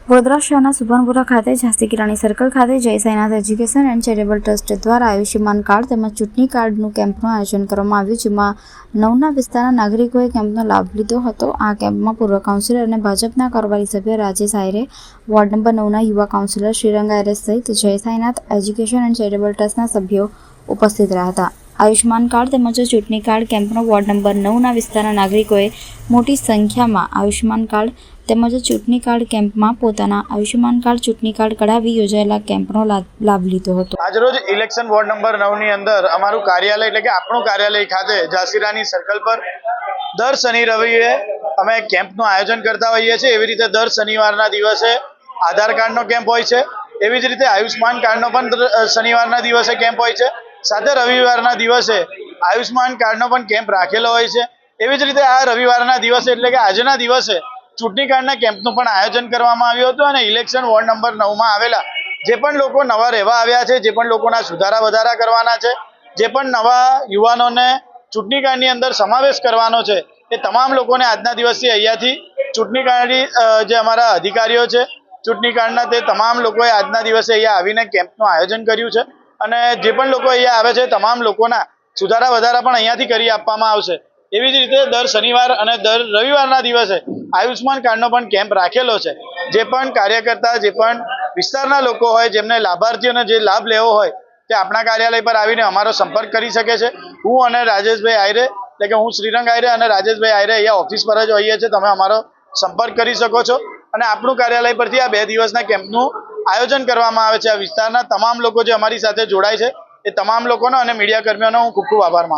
વડોદરા શહેરના સુભાનપુરા ખાતે ઝાંસી કિરાણી સર્કલ ખાતે જય Sainath education and charitable trust દ્વારા આયુષ્યમાન કાર્ડ તેમજ ચૂંટણી કાર્ડનું કેમ્પનું આયોજન કરવામાં આવ્યું, જેમાં નવના વિસ્તારના નાગરિકોએ કેમ્પનો લાભ લીધો હતો। આ કેમ્પમાં પૂર્વ કાઉન્સિલર અને ભાજપના કારોબારી સભ્ય રાજેશ આયરે, વોર્ડ નંબર 9ના યુવા કાઉન્સિલર શ્રીરંગ આયરે સહિત જય સાઈનાથ એજ્યુકેશન એન્ડ ચેરિટેબલ ટ્રસ્ટના સભ્યો ઉપસ્થિત રહ્યા હતા। આયુષ્યમાન કાર્ડ તેમજ ચૂંટણી કાર્ડ કેમ્પનો વોર્ડ નંબર 9ના વિસ્તારના નાગરિકોએ મોટી સંખ્યામાં આયુષ્યમાન કાર્ડ તેમજ ચૂંટણી કાર્ડ કેમ્પમાં પોતાના આયુષ્યમાન કાર્ડ ચૂંટણી કાર્ડ કઢાવી યોજાયેલા કેમ્પનો લાભ લીધો હતો। આજરોજ ઇલેક્શન વોર્ડ નંબર 9 ની અંદર અમારું કાર્યાલય એટલે કે આપણું કાર્યાલય ખાતે ઝાંસીરાની સર્કલ પર દર શનિ રવિએ અમે કેમ્પનું આયોજન કરતા હોઈએ છીએ। એવી રીતે દર શનિવારના દિવસે આધાર કાર્ડનો કેમ્પ હોય છે, એવી જ રીતે આયુષ્યમાન કાર્ડનો પણ શનિવારના દિવસે કેમ્પ હોય છે, સાથે રવિવારના દિવસે આયુષ્યમાન કાર્ડનો પણ કેમ્પ રાખેલો હોય છે। એવી જ રીતે આ રવિવારના દિવસે એટલે કે આજના દિવસે ચૂંટણી કાર્ડના કેમ્પનું પણ આયોજન કરવામાં આવ્યું હતું અને ઇલેક્શન વોર્ડ નંબર 9માં આવેલા જે પણ લોકો નવા રહેવા આવ્યા છે, જે પણ લોકોના સુધારા વધારા કરવાના છે, જે પણ નવા યુવાનોને ચૂંટણી કાર્ડની અંદર સમાવેશ કરવાનો છે, એ તમામ લોકોને આજના દિવસથી અહીંયાથી ચૂંટણી કાર્ડની જે અમારા અધિકારીઓ છે ચૂંટણી કાર્ડના, તે તમામ લોકોએ આજના દિવસે અહીંયા આવીને કેમ્પનું આયોજન કર્યું છે અને જે પણ લોકો અહીંયા આવે છે તમામ લોકોના સુધારા વધારા પણ અહીંયાથી કરી આપવામાં આવશે। એવી જ રીતે દર શનિવાર અને દર રવિવારના દિવસે આયુષ્યમાન કાર્ડનો પણ કેમ્પ રાખેલો છે। જે પણ કાર્યકર્તા, જે પણ વિસ્તારના લોકો હોય, જેમને લાભાર્થીઓને જે લાભ લેવો હોય તે આપણા કાર્યાલય પર આવીને અમારો સંપર્ક કરી શકે છે। હું અને રાજેશભાઈ આયરે એટલે કે હું શ્રીરંગ આયરે અને રાજેશભાઈ આયરે અહીંયા ઓફિસ પર જ હોઈએ છીએ, તમે અમારો સંપર્ક કરી શકો છો અને આપણું કાર્યાલય પરથી આ 2 દિવસના કેમ્પનું આયોજન કરવામાં આવે છે। આ વિસ્તારના તમામ લોકો જે અમારી સાથે જોડાય છે એ તમામ લોકોનો અને મીડિયા કર્મીઓનો હું ખૂબ ખૂબ આભાર માનું છું।